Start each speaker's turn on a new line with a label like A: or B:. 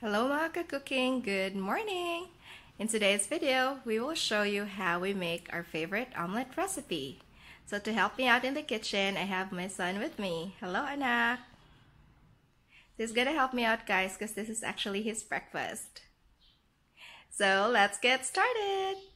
A: Hello mga ka-cooking, good morning! In today's video, we will show you how we make our favorite omelette recipe. So to help me out in the kitchen, I have my son with me. Hello anak! He's gonna help me out guys because this is actually his breakfast. So let's get started!